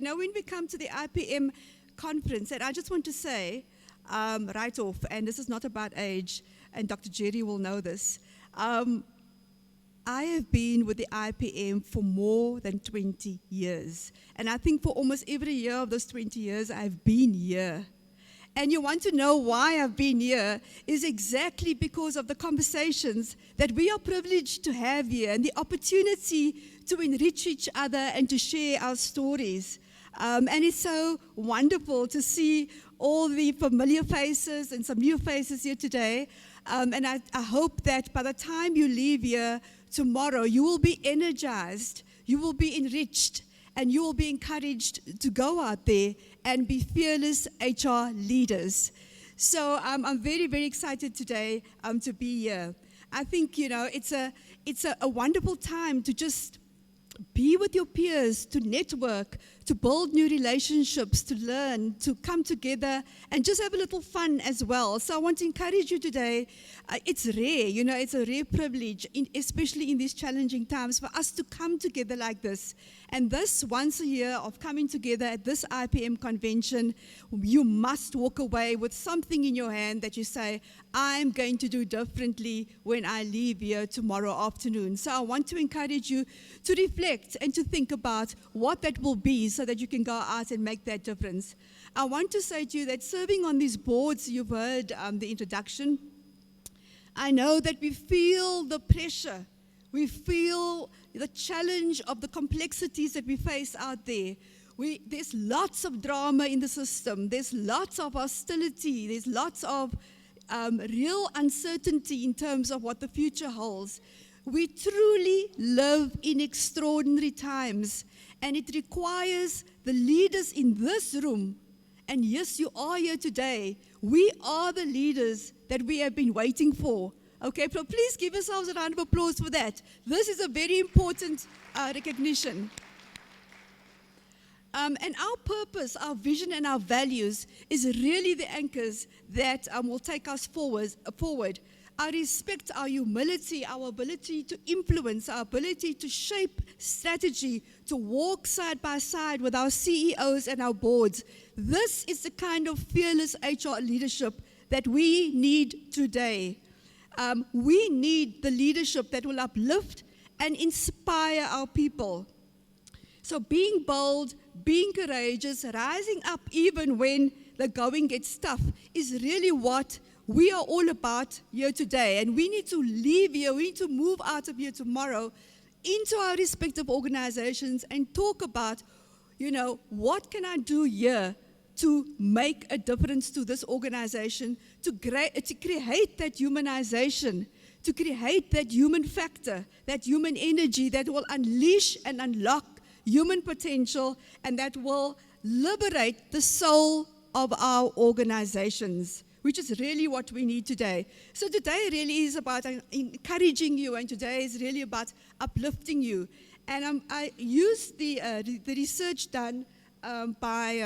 when we come to the IPM conference, and I just want to say right off, and this is not about age, and Dr. Jerry will know this, I have been with the IPM for more than 20 years. And I think for almost every year of those 20 years, I've been here. And you want to know why I've been here is exactly because of the conversations that we are privileged to have here and the opportunity to enrich each other and to share our stories. And it's so wonderful to see all the familiar faces and some new faces here today. And I hope that by the time you leave here tomorrow, you will be energized, you will be enriched, and you will be encouraged to go out there and be fearless HR leaders. So I'm very, very excited today to be here. I think, it's a wonderful time to just be with your peers, to network, to build new relationships, to learn, to come together, and just have a little fun as well. So I want to encourage you today. It's rare, it's a rare privilege, especially in these challenging times, for us to come together like this. And this once a year of coming together at this IPM convention, you must walk away with something in your hand that you say, I'm going to do differently when I leave here tomorrow afternoon. So I want to encourage you to reflect and to think about what that will be so that you can go out and make that difference. I want to say to you that serving on these boards, you've heard the introduction. I know that we feel the pressure. We feel the challenge of the complexities that we face out there. There's lots of drama in the system. There's lots of hostility. There's lots of real uncertainty in terms of what the future holds. We truly live in extraordinary times, and it requires the leaders in this room, and yes, you are here today. We are the leaders that we have been waiting for. Okay, so please give yourselves a round of applause for that. This is a very important recognition. And our purpose, our vision, and our values is really the anchors that will take us forward. Our respect, our humility, our ability to influence, our ability to shape strategy, to walk side by side with our CEOs and our boards. This is the kind of fearless HR leadership that we need today. We need the leadership that will uplift and inspire our people. So being bold, being courageous, rising up even when the going gets tough is really what we are all about here today. And we need to leave here, we need to move out of here tomorrow into our respective organizations and talk about, what can I do here to make a difference to this organization, to create that humanization, to create that human factor, that human energy that will unleash and unlock human potential and that will liberate the soul of our organizations, which is really what we need today. So today really is about encouraging you, and today is really about uplifting you. And I used the research done by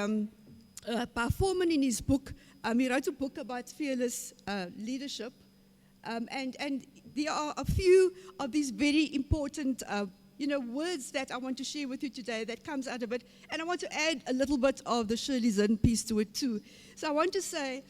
Foreman in his book. He wrote a book about fearless leadership. And there are a few of these very important words that I want to share with you today that comes out of it. And I want to add a little bit of the Shirley Zinn piece to it too. So I want to say,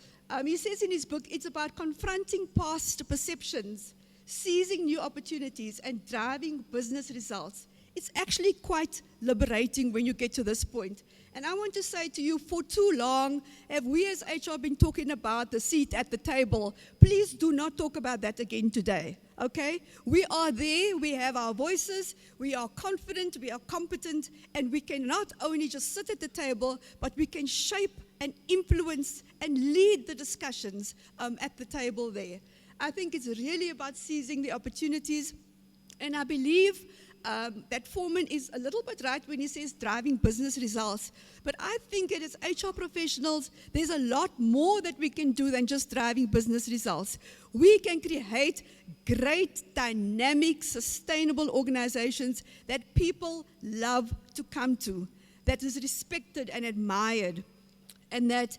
he says in his book, it's about confronting past perceptions, seizing new opportunities, and driving business results. It's actually quite liberating when you get to this point. And I want to say to you, for too long, have we as HR been talking about the seat at the table? Please do not talk about that again today, okay? We are there, we have our voices, we are confident, we are competent, and we can not only just sit at the table, but we can shape and influence and lead the discussions at the table there. I think it's really about seizing the opportunities, and I believe that Foreman is a little bit right when he says driving business results. But I think as HR professionals, there's a lot more that we can do than just driving business results. We can create great, dynamic, sustainable organizations that people love to come to, that is respected and admired, and that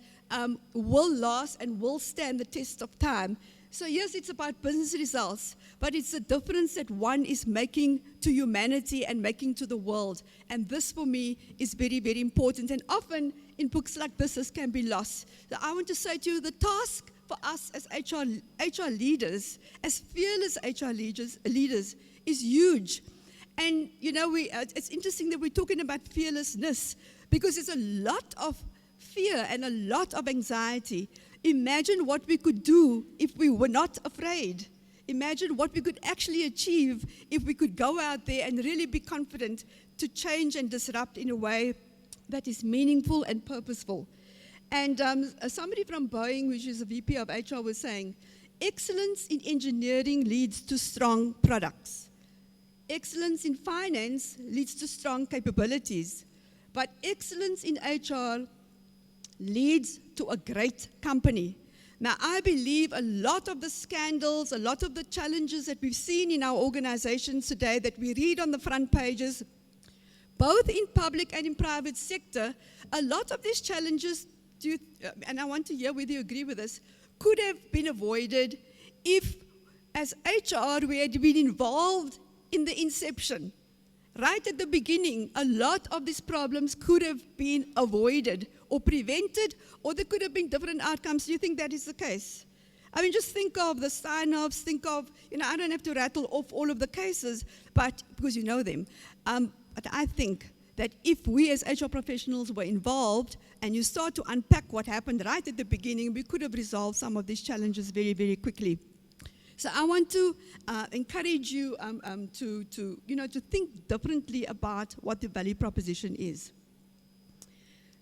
will last and will stand the test of time. So yes, it's about business results, but it's the difference that one is making to humanity and making to the world. And this for me is very, very important. And often in books like this can be lost. So I want to say to you, the task for us as HR leaders, as fearless HR leaders is huge. And you know, it's interesting that we're talking about fearlessness, because there's a lot of fear and a lot of anxiety. Imagine what we could do if we were not afraid. Imagine what we could actually achieve if we could go out there and really be confident to change and disrupt in a way that is meaningful and purposeful. And somebody from Boeing, which is a VP of HR, was saying, excellence in engineering leads to strong products. Excellence in finance leads to strong capabilities. But excellence in HR leads to a great company. Now, I believe a lot of the scandals, a lot of the challenges that we've seen in our organizations today that we read on the front pages, both in public and in private sector, a lot of these challenges, and I want to hear whether you agree with this, could have been avoided if, as HR, we had been involved in the inception. Right at the beginning, a lot of these problems could have been avoided or prevented, or there could have been different outcomes. Do you think that is the case? I mean, just think of the Steinhoffs, think of, I don't have to rattle off all of the cases, but because you know them. But I think that if we as HR professionals were involved and you start to unpack what happened right at the beginning, we could have resolved some of these challenges very, very quickly. So I want to encourage you to think differently about what the value proposition is.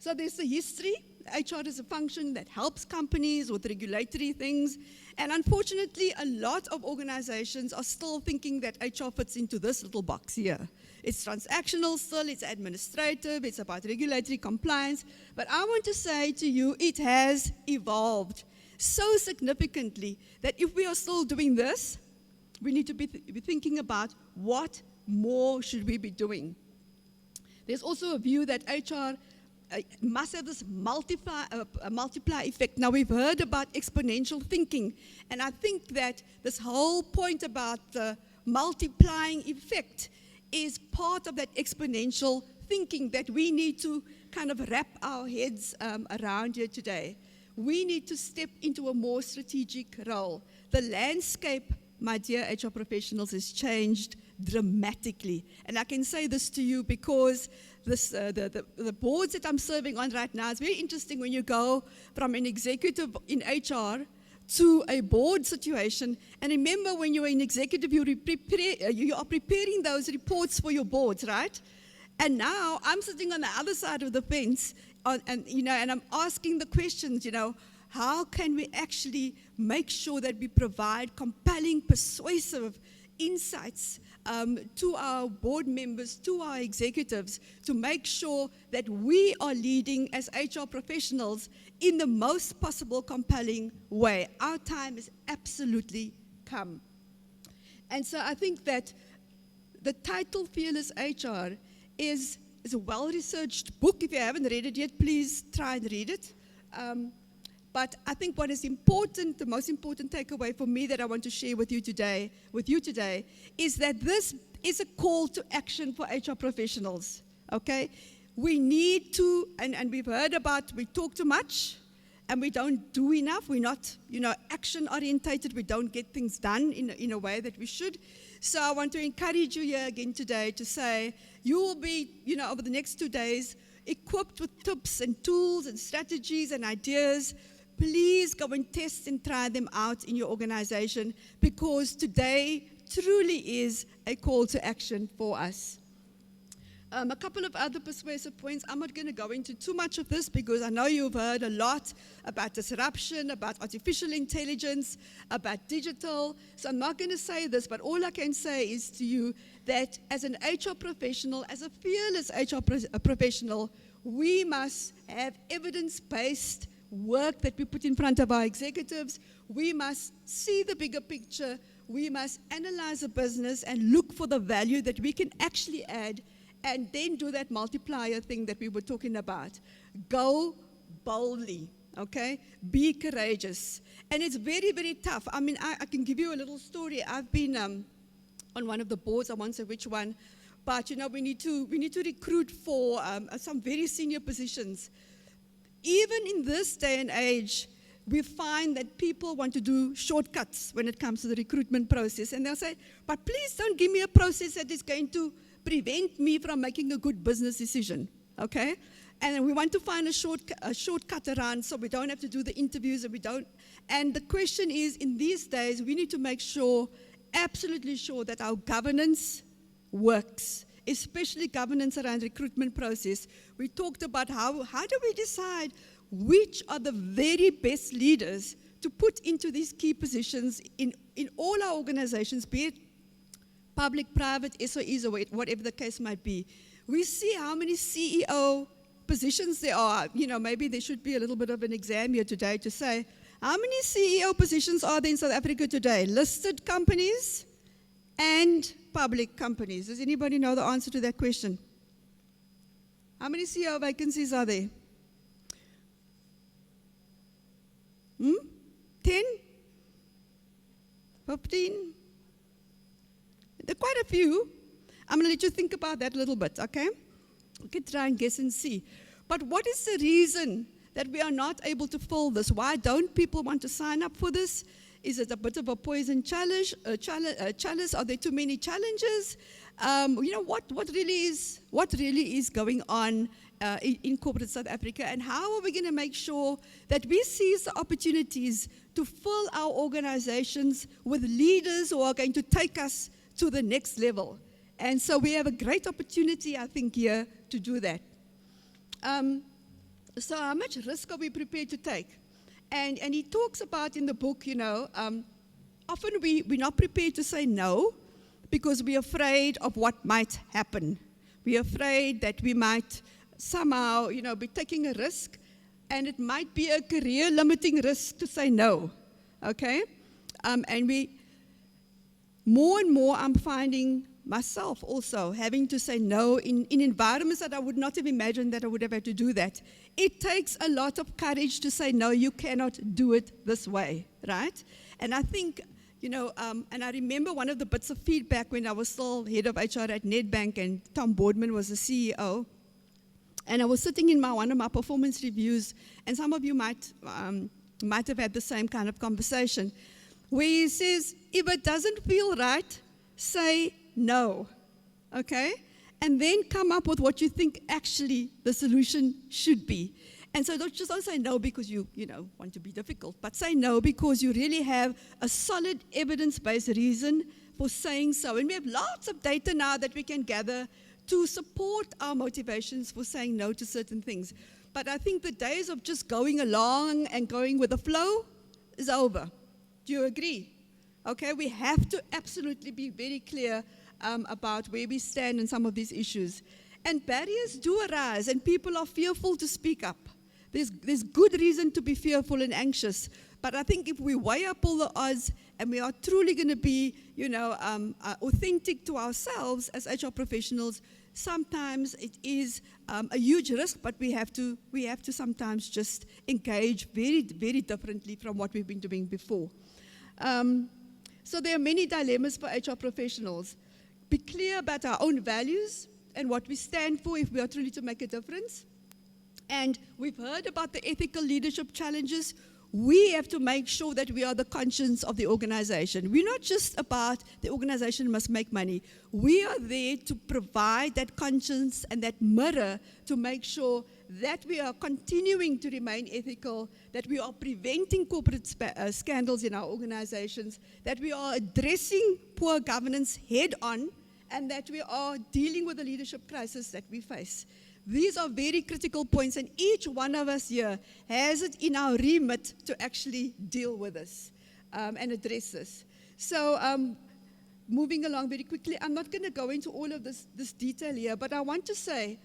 So there's the history. HR is a function that helps companies with regulatory things. And unfortunately, a lot of organizations are still thinking that HR fits into this little box here. It's transactional still, it's administrative, it's about regulatory compliance. But I want to say to you, it has evolved so significantly that if we are still doing this, we need to be thinking about what more should we be doing. There's also a view that HR must have this multiply effect. Now, we've heard about exponential thinking, and I think that this whole point about the multiplying effect is part of that exponential thinking that we need to kind of wrap our heads around here today. We need to step into a more strategic role. The landscape, my dear HR professionals, has changed dramatically. And I can say this to you because the boards that I'm serving on right now, it's very interesting when you go from an executive in HR to a board situation. And remember, when you're in executive, you are preparing those reports for your boards, right? And now I'm sitting on the other side of the fence, and I'm asking the questions, how can we actually make sure that we provide compelling, persuasive insights to our board members, to our executives, to make sure that we are leading as HR professionals in the most possible compelling way. Our time has absolutely come. And so I think that the title Fearless HR is a well-researched book. If you haven't read it yet, please try and read it. But I think what is important, the most important takeaway for me that I want to share with you today, is that this is a call to action for HR professionals, okay? We need to, and we've heard about, we talk too much, and we don't do enough. We're not, action-orientated. We don't get things done in a way that we should. So I want to encourage you here again today to say, you will be, over the next 2 days, equipped with tips and tools and strategies and ideas. Please go and test and try them out in your organization, because today truly is a call to action for us. A couple of other persuasive points. I'm not going to go into too much of this because I know you've heard a lot about disruption, about artificial intelligence, about digital. So I'm not going to say this, but all I can say is to you that as an HR professional, as a fearless HR professional, we must have evidence-based work that we put in front of our executives. We must see the bigger picture. We must analyze the business and look for the value that we can actually add, and then do that multiplier thing that we were talking about. Go boldly, okay? Be courageous. And it's very, very tough. I mean, I can give you a little story. I've been on one of the boards, I won't say which one, but, we need to recruit for some very senior positions. Even in this day and age, we find that people want to do shortcuts when it comes to the recruitment process. And they'll say, but please don't give me a process that is going to prevent me from making a good business decision, okay? And then we want to find a shortcut around so we don't have to do the interviews and the question is, in these days, we need to make sure, absolutely sure, that our governance works, especially governance around recruitment process. We talked about how do we decide which are the very best leaders to put into these key positions in all our organizations, be it public, private, SOEs, or whatever the case might be. We see how many CEO positions there are. Maybe there should be a little bit of an exam here today to say, how many CEO positions are there in South Africa today? Listed companies and public companies. Does anybody know the answer to that question? How many CEO vacancies are there? 10? 15? There are quite a few. I'm going to let you think about that a little bit, okay? You can try and guess and see. But what is the reason that we are not able to fill this? Why don't people want to sign up for this? Is it a bit of a poison chalice? Are there too many challenges? What really is going on in corporate South Africa? And how are we going to make sure that we seize the opportunities to fill our organizations with leaders who are going to take us to the next level? And so we have a great opportunity, I think, here to do that. So how much risk are we prepared to take? And he talks about in the book, often we're not prepared to say no because we're afraid of what might happen. We're afraid that we might somehow, be taking a risk, and it might be a career-limiting risk to say no, okay? And more and more I'm finding myself also having to say no in environments that I would not have imagined that I would have had to do that. It takes a lot of courage to say, no, you cannot do it this way, right? And I think, and I remember one of the bits of feedback when I was still head of HR at Nedbank and Tom Boardman was the CEO. And I was sitting in one of my performance reviews, and some of you might have had the same kind of conversation, where he says, if it doesn't feel right, say no, okay? And then come up with what you think actually the solution should be. And so don't say no because you want to be difficult, but say no because you really have a solid evidence-based reason for saying so. And we have lots of data now that we can gather to support our motivations for saying no to certain things. But I think the days of just going along and going with the flow is over. Do you agree? Okay, we have to absolutely be very clear about where we stand in some of these issues. And barriers do arise, and people are fearful to speak up. There's good reason to be fearful and anxious. But I think if we weigh up all the odds and we are truly going to be, authentic to ourselves as HR professionals, sometimes it is a huge risk, but we have to sometimes just engage very, very differently from what we've been doing before. So there are many dilemmas for HR professionals. Be clear about our own values and what we stand for if we are truly to make a difference. And we've heard about the ethical leadership challenges. We have to make sure that we are the conscience of the organization. We're not just about the organization must make money. We are there to provide that conscience and that mirror to make sure that we are continuing to remain ethical, that we are preventing corporate scandals in our organizations, that we are addressing poor governance head on, and that we are dealing with the leadership crisis that we face. These are very critical points, and each one of us here has it in our remit to actually deal with this and address this. So moving along very quickly, I'm not going to go into all of this detail here, but I want to say,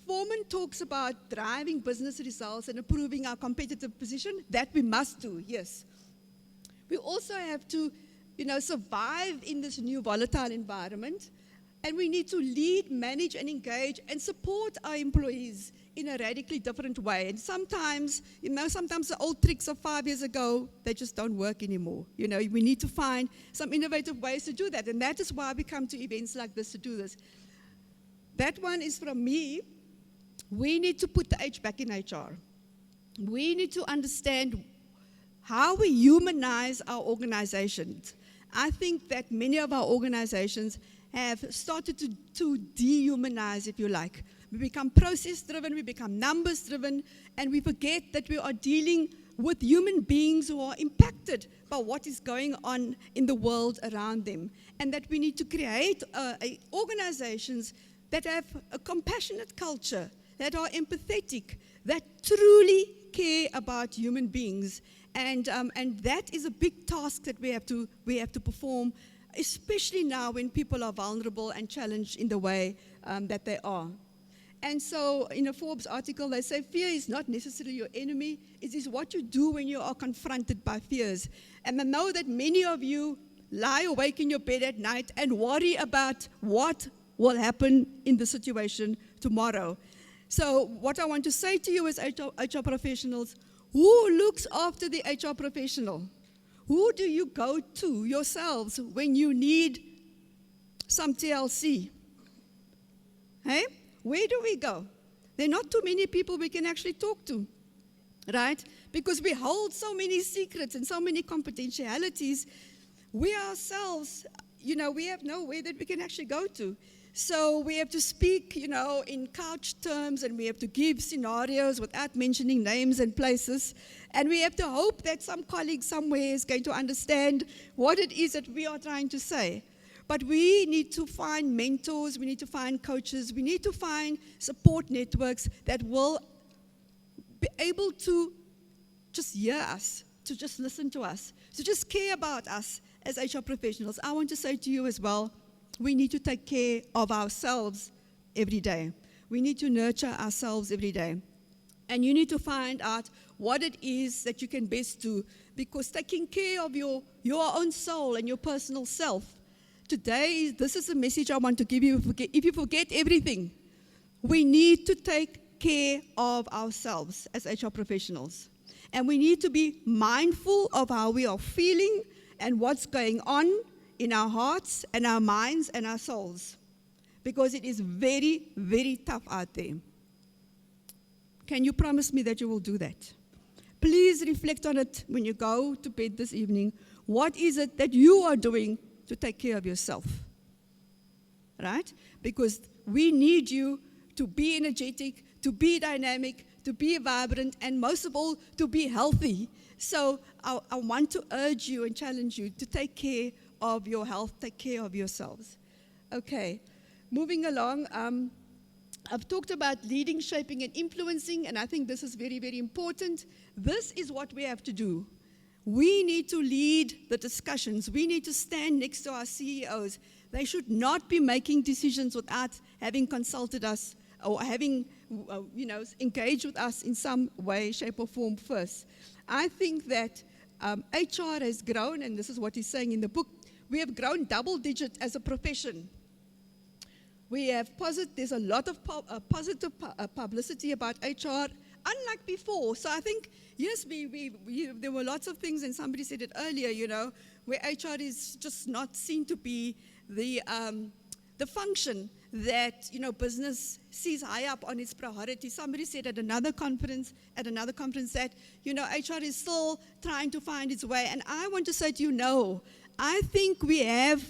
Foreman talks about driving business results and improving our competitive position. That we must do, yes. We also have to, survive in this new volatile environment. And we need to lead, manage, and engage and support our employees in a radically different way. And sometimes, sometimes the old tricks of 5 years ago, they just don't work anymore. We need to find some innovative ways to do that. And that is why we come to events like this to do this. That one is from me. We need to put the H back in HR. We need to understand how we humanize our organizations. I think that many of our organizations have started to dehumanize, if you like. We become process-driven, we become numbers-driven, and we forget that we are dealing with human beings who are impacted by what is going on in the world around them, and that we need to create organizations that have a compassionate culture, that are empathetic, that truly care about human beings. And that is a big task that we have to perform, especially now when people are vulnerable and challenged in the way that they are. And so in a Forbes article, they say fear is not necessarily your enemy. It is what you do when you are confronted by fears. And I know that many of you lie awake in your bed at night and worry about what will happen in the situation tomorrow. So what I want to say to you as HR professionals, who looks after the HR professional? Who do you go to yourselves when you need some TLC? Hey? Where do we go? There are not too many people we can actually talk to, right? Because we hold so many secrets and so many confidentialities. We ourselves, we have nowhere that we can actually go to. So we have to speak, in couch terms, and we have to give scenarios without mentioning names and places. And we have to hope that some colleague somewhere is going to understand what it is that we are trying to say. But we need to find mentors, we need to find coaches, we need to find support networks that will be able to just hear us, to just listen to us, to just care about us as HR professionals. I want to say to you as well, we need to take care of ourselves every day. We need to nurture ourselves every day. And you need to find out what it is that you can best do, because taking care of your own soul and your personal self, today, this is a message I want to give you. If you forget everything, we need to take care of ourselves as HR professionals. And we need to be mindful of how we are feeling and what's going on in our hearts and our minds and our souls. Because it is very, very tough out there. Can you promise me that you will do that? Please reflect on it when you go to bed this evening. What is it that you are doing to take care of yourself, right? Because we need you to be energetic, to be dynamic, to be vibrant, and most of all, to be healthy. So I want to urge you and challenge you to take care of your health, take care of yourselves. Okay, moving along, I've talked about leading, shaping, and influencing, and I think this is very, very important. This is what we have to do. We need to lead the discussions. We need to stand next to our CEOs. They should not be making decisions without having consulted us or having, engaged with us in some way, shape, or form first. I think that HR has grown, and this is what he's saying in the book. We have grown double-digit as a profession. We have there's a lot of positive publicity about HR, unlike before. So I think, yes, there were lots of things, and somebody said it earlier, where HR is just not seen to be the function that, business sees high up on its priority. Somebody said at another conference that, HR is still trying to find its way. And I want to say to you, no, I think we have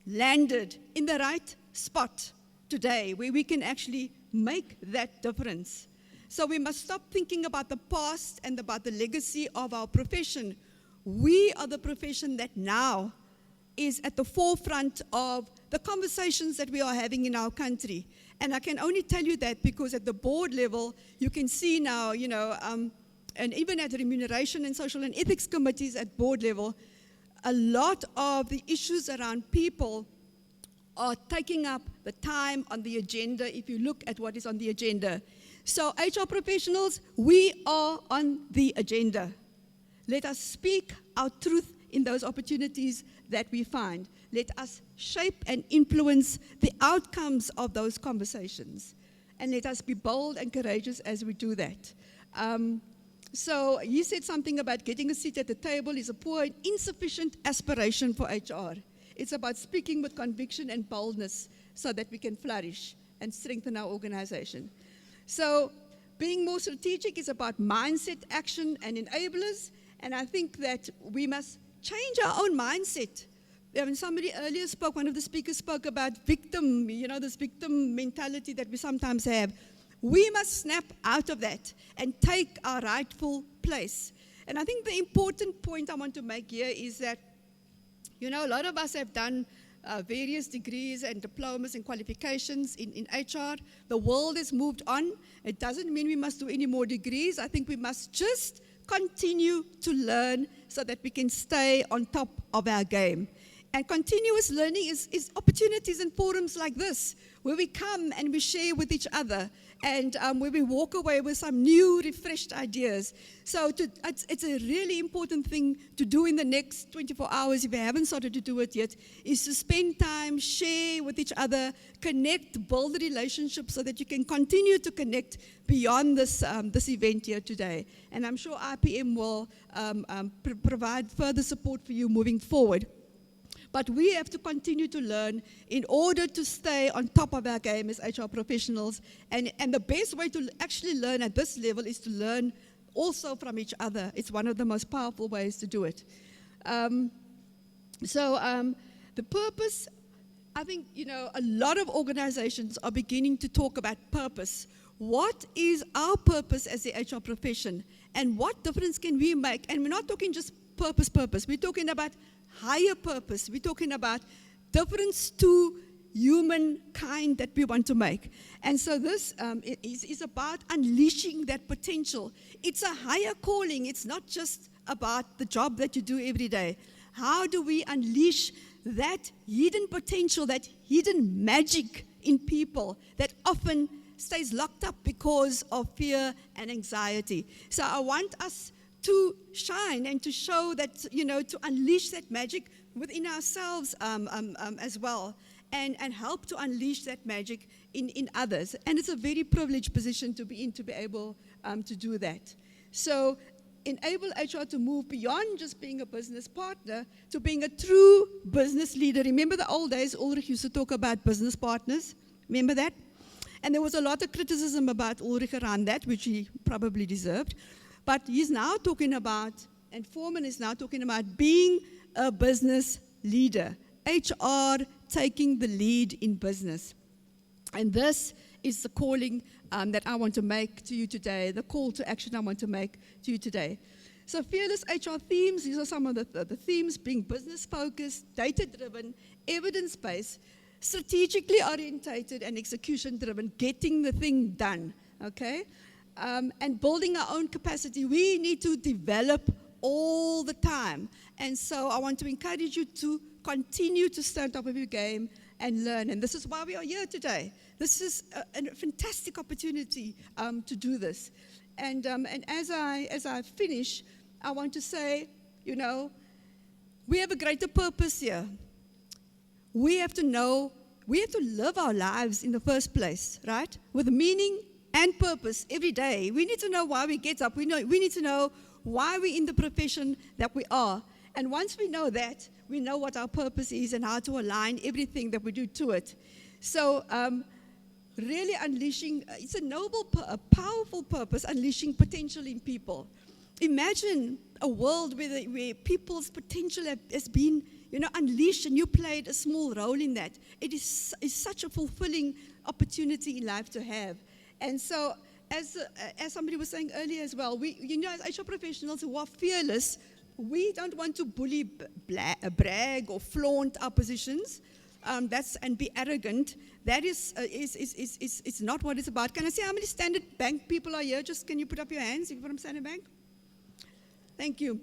landed in the right spot today where we can actually make that difference. So we must stop thinking about the past and about the legacy of our profession. We are the profession that now is at the forefront of the conversations that we are having in our country. And I can only tell you that because at the board level, you can see now, and even at the remuneration and social and ethics committees at board level, a lot of the issues around people are taking up the time on the agenda if you look at what is on the agenda. So HR professionals, we are on the agenda. Let us speak our truth in those opportunities that we find. Let us shape and influence the outcomes of those conversations. and let us be bold and courageous as we do that. So he said something about getting a seat at the table is a poor and insufficient aspiration for HR. It's about speaking with conviction and boldness so that we can flourish and strengthen our organization. So being more strategic is about mindset, action, and enablers. And I think that we must change our own mindset. When somebody earlier spoke, one of the speakers spoke about victim, this victim mentality that we sometimes have. We must snap out of that and take our rightful place. And I think the important point I want to make here is that, a lot of us have done various degrees and diplomas and qualifications in HR. The world has moved on. It doesn't mean we must do any more degrees. I think we must just continue to learn so that we can stay on top of our game. And continuous learning is opportunities and forums like this, where we come and we share with each other, and where we walk away with some new, refreshed ideas. So it's a really important thing to do in the next 24 hours, if you haven't started to do it yet, is to spend time, share with each other, connect, build relationships so that you can continue to connect beyond this event here today. And I'm sure IPM will provide further support for you moving forward. But we have to continue to learn in order to stay on top of our game as HR professionals. And the best way to actually learn at this level is to learn also from each other. It's one of the most powerful ways to do it. The purpose, I think, a lot of organizations are beginning to talk about purpose. What is our purpose as the HR profession? And what difference can we make? And we're not talking just purpose. We're talking about higher purpose. We're talking about difference to humankind that we want to make. And so this is about unleashing that potential. It's a higher calling. It's not just about the job that you do every day. How do we unleash that hidden potential, that hidden magic in people that often stays locked up because of fear and anxiety? So I want us to shine and to show that, to unleash that magic within ourselves as well, and help to unleash that magic in others. And it's a very privileged position to be in, to be able to do that. So enable HR to move beyond just being a business partner to being a true business leader. Remember the old days, Ulrich used to talk about business partners? Remember that? And there was a lot of criticism about Ulrich around that, which he probably deserved. But he's now talking about, and Foreman is now talking about being a business leader. HR taking the lead in business. And this is the calling that I want to make to you today, the call to action I want to make to you today. So fearless HR themes, these are some of the themes: being business-focused, data-driven, evidence-based, strategically orientated, and execution-driven, getting the thing done, okay? And building our own capacity. We need to develop all the time. And so I want to encourage you to continue to stay on top of your game and learn. And this is why we are here today. This is a fantastic opportunity to do this. And as I finish, I want to say, we have a greater purpose here. We have to live our lives in the first place, right? With meaning and purpose every day. We need to know why we get up. We need to know why we're in the profession that we are. And once we know that, we know what our purpose is and how to align everything that we do to it. So really unleashing, it's a noble, a powerful purpose, unleashing potential in people. Imagine a world where people's potential has been unleashed, and you played a small role in that. It is such a fulfilling opportunity in life to have. And so, as somebody was saying earlier as well, as HR professionals who are fearless, we don't want to bully, brag, or flaunt our positions. And be arrogant. That is not what it's about. Can I see how many Standard Bank people are here? Just can you put up your hands if you're from Standard Bank? Thank you.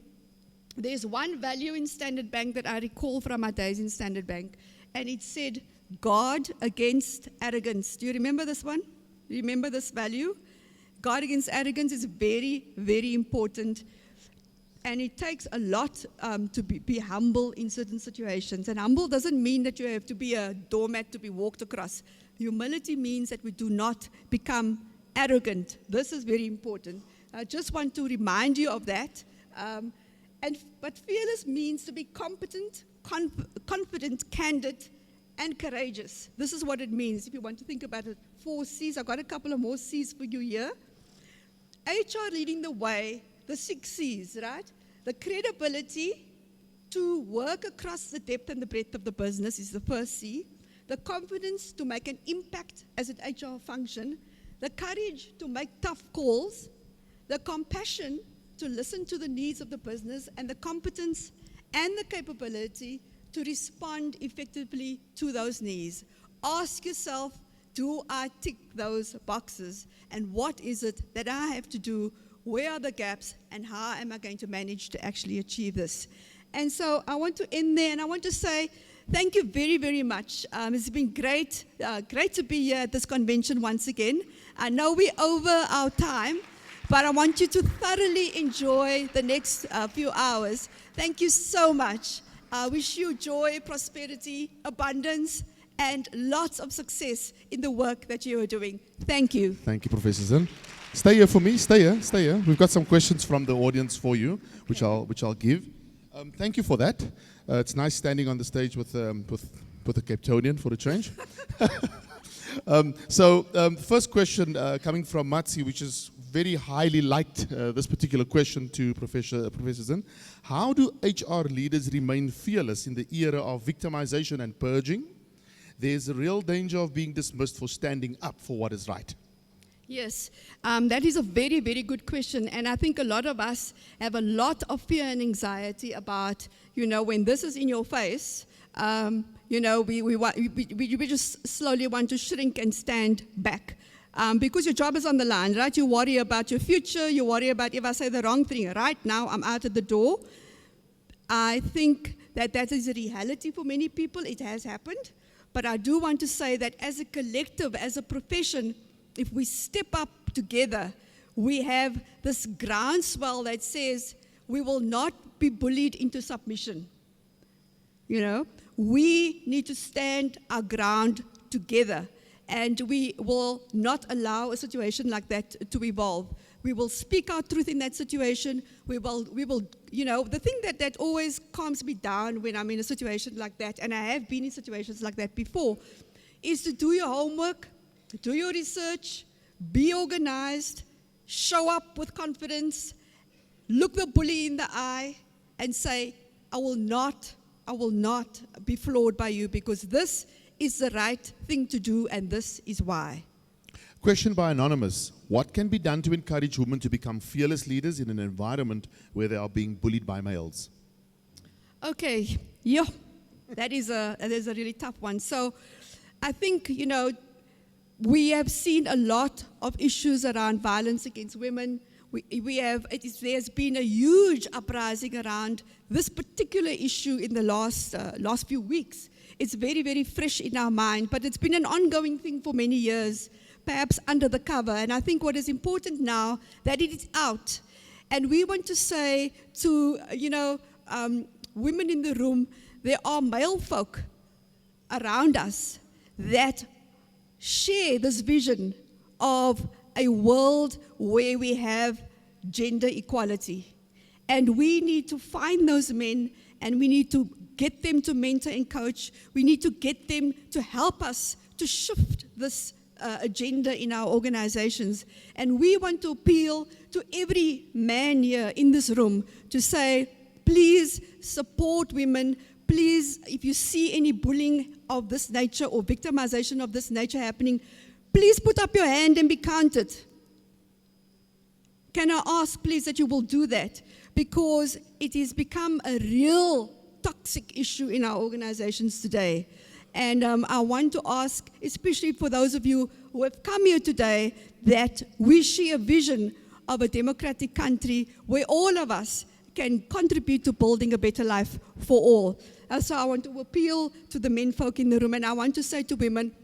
There's one value in Standard Bank that I recall from my days in Standard Bank, and it said, "God against arrogance." Do you remember this one? Do you remember this value? God against arrogance is very, very important. And it takes a lot to be humble in certain situations. And humble doesn't mean that you have to be a doormat to be walked across. Humility means that we do not become arrogant. This is very important. I just want to remind you of that. But fearless means to be competent, confident, candid, and courageous. This is what it means. If you want to think about it, 4 C's. I've got a couple of more C's for you here. HR leading the way, the 6 C's, right? The credibility to work across the depth and the breadth of the business is the first C. The confidence to make an impact as an HR function. The courage to make tough calls. The compassion to listen to the needs of the business. And the competence and the capability to respond effectively to those needs. Ask yourself, do I tick those boxes? And what is it that I have to do? Where are the gaps? And how am I going to manage to actually achieve this? And so I want to end there, and I want to say thank you very, very much. It's been great to be here at this convention once again. I know we're over our time, but I want you to thoroughly enjoy the next few hours. Thank you so much. I wish you joy, prosperity, abundance, and lots of success in the work that you are doing. Thank you. Thank you, Professor Zinn. Stay here for me. Stay here. We've got some questions from the audience for you, which I'll give. Thank you for that. It's nice standing on the stage with a Capetonian for a change. First question coming from Matsi, which is very highly liked, this particular question to Professor Zinn. How do HR leaders remain fearless in the era of victimization and purging? There's a real danger of being dismissed for standing up for what is right. Yes, that is a very, very good question. And I think a lot of us have a lot of fear and anxiety about, when this is in your face, we just slowly want to shrink and stand back. Because your job is on the line, right? You worry about your future. You worry about if I say the wrong thing right now, I'm out at the door. I think that is a reality for many people. It has happened. But I do want to say that as a collective, as a profession, if we step up together, we have this groundswell that says we will not be bullied into submission. We need to stand our ground together. And we will not allow a situation like that to evolve. We will speak our truth in that situation. We will. The thing that always calms me down when I'm in a situation like that, and I have been in situations like that before, is to do your homework, do your research, be organized, show up with confidence, look the bully in the eye, and say, I will not be flawed by you because this is the right thing to do, and this is why. Question by Anonymous. What can be done to encourage women to become fearless leaders in an environment where they are being bullied by males? Okay, that is a really tough one. So I think, we have seen a lot of issues around violence against women. There's been a huge uprising around this particular issue in the last few weeks. It's very, very fresh in our mind, but it's been an ongoing thing for many years, perhaps under the cover. And I think what is important now, that it is out. And we want to say to, women in the room, there are male folk around us that share this vision of a world where we have gender equality. And we need to find those men, and we need to get them to mentor and coach. We need to get them to help us to shift this agenda in our organizations. And we want to appeal to every man here in this room to say, please support women. Please, if you see any bullying of this nature or victimization of this nature happening, please put up your hand and be counted. Can I ask, please, that you will do that? Because it has become a real toxic issue in our organizations today. And I want to ask, especially for those of you who have come here today, that we share a vision of a democratic country where all of us can contribute to building a better life for all. So I want to appeal to the men folk in the room, and I want to say to women,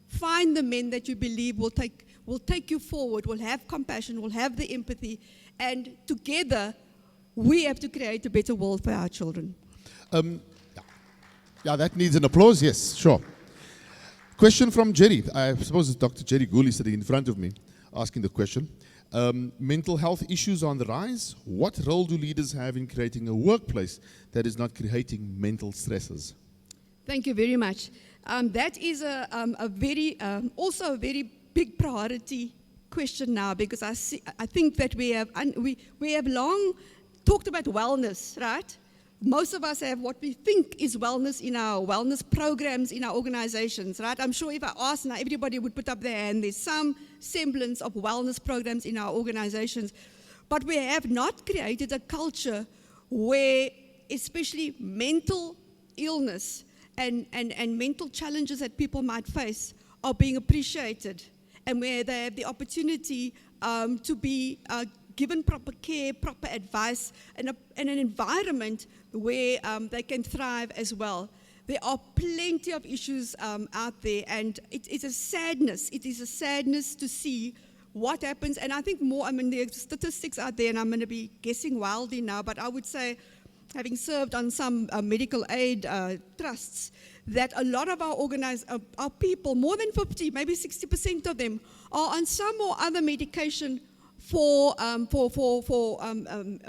find the men that you believe will take you forward, will have compassion, will have the empathy, and together we have to create a better world for our children. Yeah, that needs an applause. Yes, sure. Question from Jerry. I suppose it's Dr. Jerry Gooley sitting in front of me asking the question. Mental health issues on the rise. What role do leaders have in creating a workplace that is not creating mental stresses? Thank you very much. That is also a very big priority question now, because I think that we have long talked about wellness, right? Most of us have what we think is wellness in our wellness programs in our organizations, right? I'm sure if I asked now, everybody would put up their hand. There's some semblance of wellness programs in our organizations. But we have not created a culture where especially mental illness and mental challenges that people might face are being appreciated, and where they have the opportunity to be given proper care, proper advice, and an environment where they can thrive as well. There are plenty of issues out there, and it is a sadness. It is a sadness to see what happens. And I think there are statistics out there, and I'm going to be guessing wildly now, but I would say, having served on some medical aid trusts, that a lot of our people, more than 50, maybe 60% of them, are on some or other medication for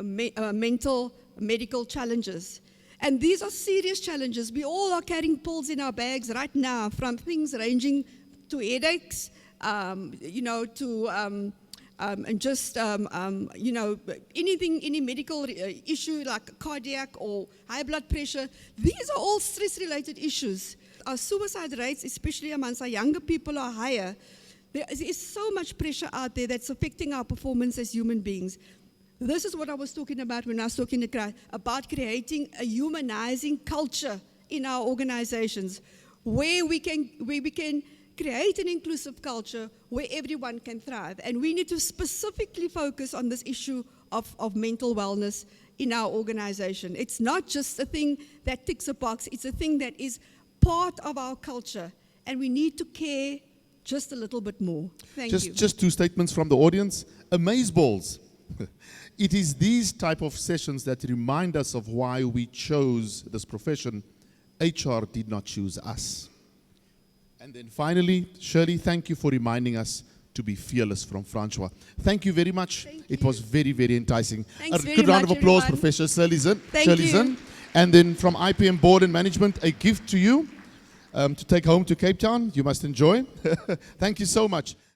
mental medical challenges. And these are serious challenges. We all are carrying pills in our bags right now, from things ranging to headaches, anything, any medical issue like cardiac or high blood pressure. These are all stress-related issues. Our suicide rates, especially amongst our younger people, are higher. There is so much pressure out there that's affecting our performance as human beings. This is what I was talking about when I was talking about creating a humanizing culture in our organizations, where we can create an inclusive culture where everyone can thrive. And we need to specifically focus on this issue of mental wellness in our organization. It's not just a thing that ticks a box, it's a thing that is part of our culture, and we need to care just a little bit more. Thank you. Just two statements from the audience. Amazeballs. It is these type of sessions that remind us of why we chose this profession. HR did not choose us. And then finally, Shirley, thank you for reminding us to be fearless, from Francois. Thank you very much. It was very, very enticing. Thanks A good round of applause, everyone. Professor Shirley Thank you. And then from IPM Board and Management, a gift to you to take home to Cape Town. You must enjoy. Thank you so much.